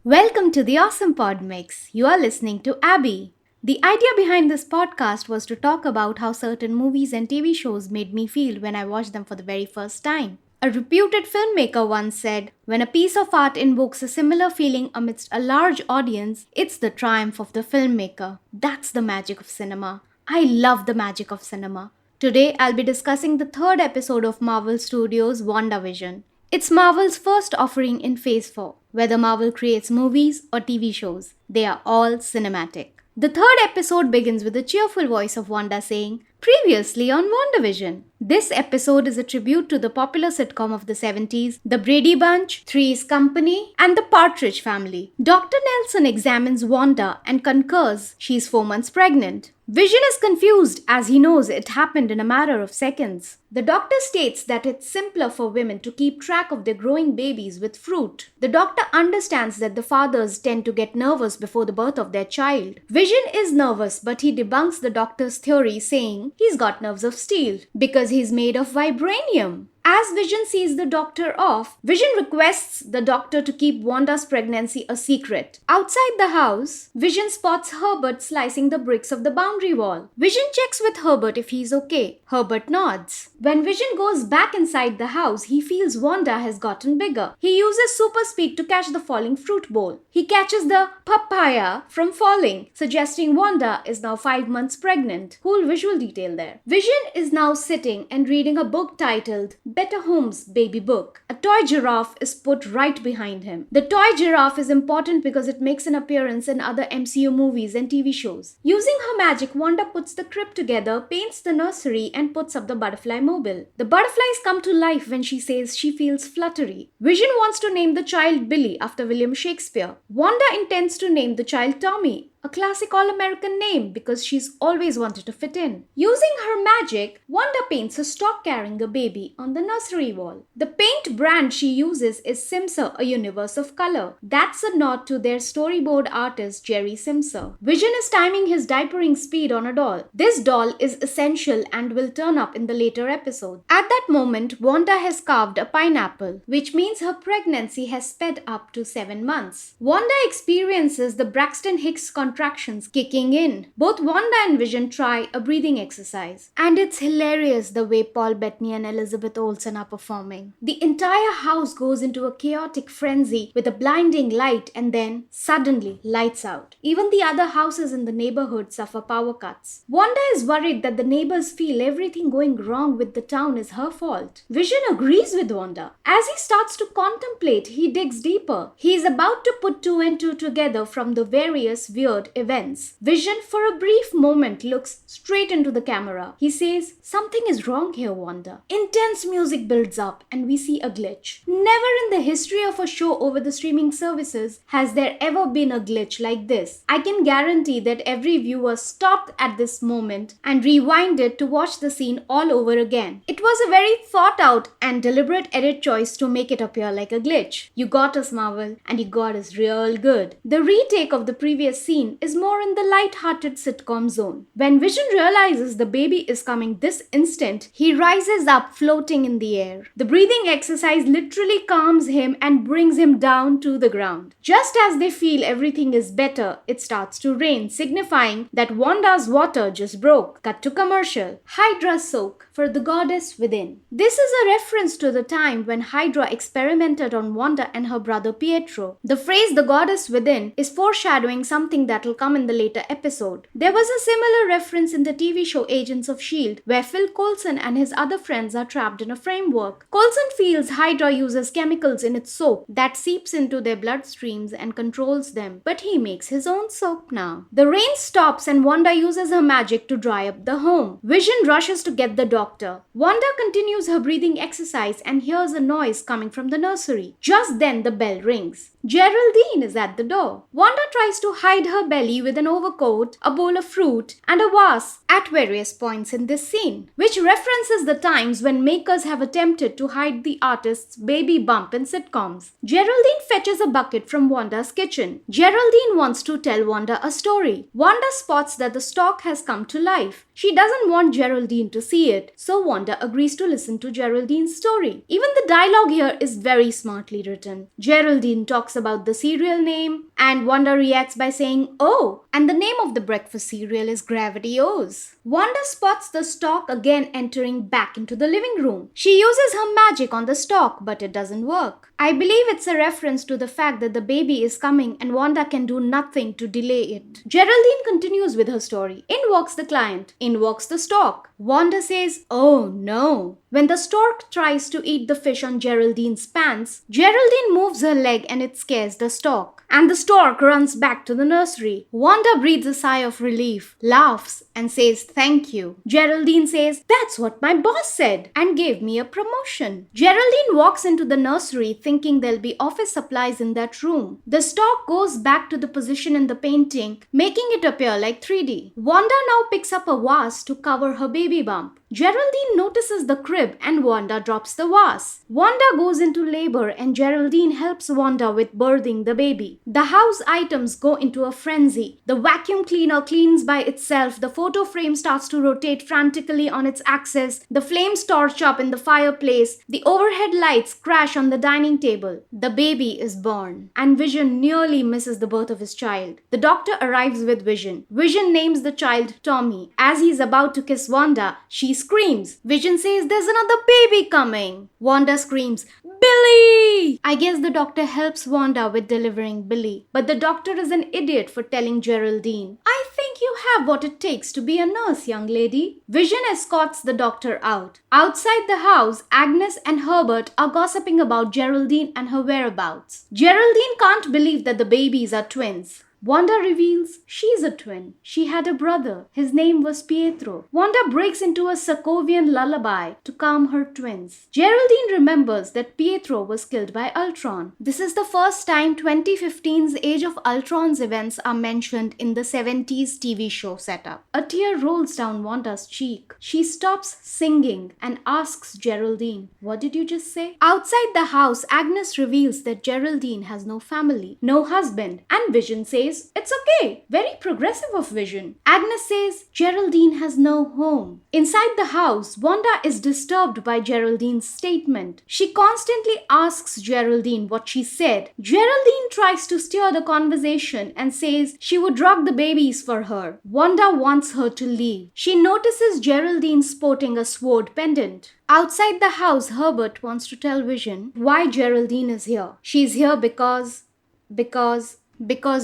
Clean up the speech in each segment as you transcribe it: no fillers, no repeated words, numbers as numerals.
Welcome to the Awesome Pod Mix. You are listening to Abby. The idea behind this podcast was to talk about how certain movies and TV shows made me feel when I watched them for the very first time. A reputed filmmaker once said, "When a piece of art invokes a similar feeling amidst a large audience, it's the triumph of the filmmaker." That's the magic of cinema. I love the magic of cinema. Today, I'll be discussing the third episode of Marvel Studios WandaVision. It's Marvel's first offering in Phase 4. Whether Marvel creates movies or TV shows, they are all cinematic. The third episode begins with the cheerful voice of Wanda saying, "Previously on WandaVision." This episode is a tribute to the popular sitcom of the 70s, The Brady Bunch, Three's Company, and The Partridge Family. Dr. Nelson examines Wanda and concurs she's 4 months pregnant. Vision is confused as he knows it happened in a matter of seconds. The doctor states that it's simpler for women to keep track of their growing babies with fruit. The doctor understands that the fathers tend to get nervous before the birth of their child. Vision is nervous, but he debunks the doctor's theory, saying he's got nerves of steel because he's made of vibranium. As Vision sees the doctor off, Vision requests the doctor to keep Wanda's pregnancy a secret. Outside the house, Vision spots Herbert slicing the bricks of the boundary wall. Vision checks with Herbert if he's okay. Herbert nods. When Vision goes back inside the house, he feels Wanda has gotten bigger. He uses super speed to catch the falling fruit bowl. He catches the papaya from falling, suggesting Wanda is now 5 months pregnant. Cool visual detail there. Vision is now sitting and reading a book titled Better Homes Baby Book. A toy giraffe is put right behind him. The toy giraffe is important because it makes an appearance in other MCU movies and TV shows. Using her magic, Wanda puts the crib together, paints the nursery, and puts up the butterfly mobile. The butterflies come to life when she says she feels fluttery. Vision wants to name the child Billy after William Shakespeare. Wanda intends to name the child Tommy, a classic all-American name because she's always wanted to fit in. Using her magic, Wanda paints a stork carrying a baby on the nursery wall. The paint brand she uses is Simser, a universe of color. That's a nod to their storyboard artist Jerry Simser. Vision is timing his diapering speed on a doll. This doll is essential and will turn up in the later episode. At that moment, Wanda has carved a pineapple, which means her pregnancy has sped up to 7 months. Wanda experiences the Braxton Hicks contractions kicking in. Both Wanda and Vision try a breathing exercise. And it's hilarious the way Paul Bettany and Elizabeth Olsen are performing. The entire house goes into a chaotic frenzy with a blinding light and then, suddenly, lights out. Even the other houses in the neighborhood suffer power cuts. Wanda is worried that the neighbors feel everything going wrong with the town is her fault. Vision agrees with Wanda. As he starts to contemplate, he digs deeper. He is about to put two and two together from the various weird events. Vision, for a brief moment, looks straight into the camera. He says, "Something is wrong here, Wanda." Intense music builds up and we see a glitch. Never in the history of a show over the streaming services has there ever been a glitch like this. I can guarantee that every viewer stopped at this moment and rewinded to watch the scene all over again. It was a very thought out and deliberate edit choice to make it appear like a glitch. You got us, Marvel, and you got us real good. The retake of the previous scene is more in the light-hearted sitcom zone. When Vision realizes the baby is coming this instant, he rises up floating in the air. The breathing exercise literally calms him and brings him down to the ground. Just as they feel everything is better, it starts to rain, signifying that Wanda's water just broke. Cut to commercial. Hydra soak for the goddess within. This is a reference to the time when Hydra experimented on Wanda and her brother Pietro. The phrase "the goddess within" is foreshadowing something that'll come in the later episode. There was a similar reference in the TV show Agents of S.H.I.E.L.D., where Phil Coulson and his other friends are trapped in a framework. Coulson feels Hydra uses chemicals in its soap that seeps into their bloodstreams and controls them, but he makes his own soap now. The rain stops and Wanda uses her magic to dry up the home. Vision rushes to get the doctor. Wanda continues her breathing exercise and hears a noise coming from the nursery. Just then the bell rings. Geraldine is at the door. Wanda tries to hide her belly with an overcoat, a bowl of fruit, and a vase at various points in this scene, which references the times when makers have attempted to hide the artist's baby bump in sitcoms. Geraldine fetches a bucket from Wanda's kitchen. Geraldine wants to tell Wanda a story. Wanda spots that the stork has come to life. She doesn't want Geraldine to see it, so Wanda agrees to listen to Geraldine's story. Even the dialogue here is very smartly written. Geraldine talks talks about the cereal name, and Wanda reacts by saying, "Oh, and the name of the breakfast cereal is Gravity O's." Wanda spots the stork again entering back into the living room. She uses her magic on the stork, but it doesn't work. I believe it's a reference to the fact that the baby is coming and Wanda can do nothing to delay it. Geraldine continues with her story. In walks the client. In walks the stork. Wanda says, "Oh no." When the stork tries to eat the fish on Geraldine's pants, Geraldine moves her leg and it scares the stork. And the stork runs back to the nursery. Wanda breathes a sigh of relief, laughs, and says thank you. Geraldine says, "That's what my boss said and gave me a promotion." Geraldine walks into the nursery thinking there'll be office supplies in that room. The stork goes back to the position in the painting, making it appear like 3D. Wanda now picks up a vase to cover her baby bump. Geraldine notices the crib and Wanda drops the vase. Wanda goes into labor and Geraldine helps Wanda with birthing the baby. The house items go into a frenzy. The vacuum cleaner cleans by itself. The photo frame starts to rotate frantically on its axis. The flames torch up in the fireplace. The overhead lights crash on the dining table. The baby is born. And Vision nearly misses the birth of his child. The doctor arrives with Vision. Vision names the child Tommy. As he's about to kiss Wanda, she screams. Vision says, "There's another baby coming." Wanda screams, "Billy!" I guess the doctor helps Wanda with delivering Billy, but the doctor is an idiot for telling Geraldine, "I think you have what it takes to be a nurse, young lady." Vision escorts the doctor out. Outside the house, Agnes and Herbert are gossiping about Geraldine and her whereabouts. Geraldine can't believe that the babies are twins. Wanda reveals she's a twin. She had a brother. His name was Pietro. Wanda breaks into a Sokovian lullaby to calm her twins. Geraldine remembers that Pietro was killed by Ultron. This is the first time 2015's Age of Ultron's events are mentioned in the 70s TV show setup. A tear rolls down Wanda's cheek. She stops singing and asks Geraldine, "What did you just say?" Outside the house, Agnes reveals that Geraldine has no family, no husband, and Vision says, "It's okay." Very progressive of Vision. Agnes says Geraldine has no home. Inside the house, Wanda is disturbed by Geraldine's statement. She constantly asks Geraldine what she said. Geraldine tries to steer the conversation and says she would drug the babies for her. Wanda wants her to leave. She notices Geraldine sporting a sword pendant. Outside the house, Herbert wants to tell Vision why Geraldine is here. She's here because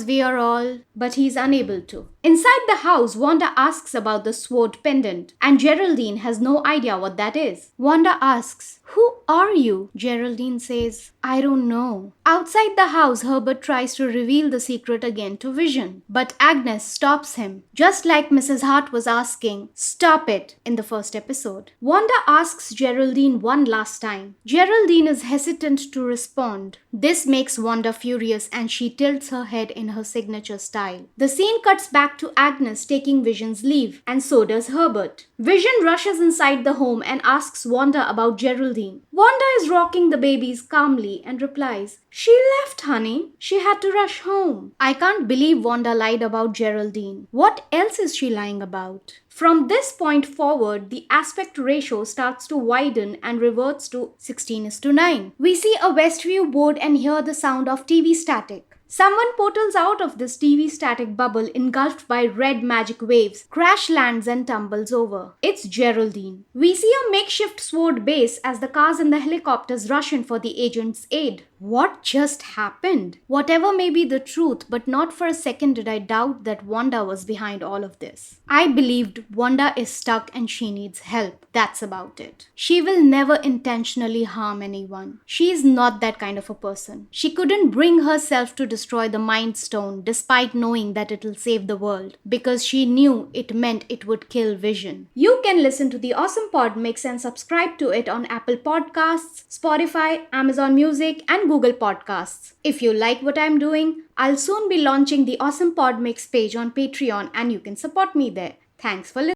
we are all, but he's unable to. Inside the house, Wanda asks about the sword pendant, and Geraldine has no idea what that is. Wanda asks, "Who are you?" Geraldine says, "I don't know." Outside the house, Herbert tries to reveal the secret again to Vision, but Agnes stops him, just like Mrs. Hart was asking, "Stop it," in the first episode. Wanda asks Geraldine one last time. Geraldine is hesitant to respond. This makes Wanda furious and she tilts her head in her signature style. The scene cuts back to Agnes taking Vision's leave, and so does Herbert. Vision rushes inside the home and asks Wanda about Geraldine. Wanda is rocking the babies calmly and replies, "She left, honey. She had to rush home." I can't believe Wanda lied about Geraldine. What else is she lying about? From this point forward, the aspect ratio starts to widen and reverts to 16:9. We see a Westview board and hear the sound of TV static. Someone portals out of this TV static bubble engulfed by red magic waves, crash lands and tumbles over. It's Geraldine. We see a makeshift sword base as the cars and the helicopters rush in for the agent's aid. What just happened? Whatever may be the truth, but not for a second did I doubt that Wanda was behind all of this. I believed Wanda is stuck and she needs help. That's about it. She will never intentionally harm anyone. She is not that kind of a person. She couldn't bring herself to destroy the Mind Stone despite knowing that it'll save the world, because she knew it meant it would kill Vision. You can listen to the Awesome Pod Mix and subscribe to it on Apple Podcasts, Spotify, Amazon Music, and Google Podcasts. If you like what I'm doing, I'll soon be launching the Awesome Pod Mix page on Patreon and you can support me there. Thanks for listening.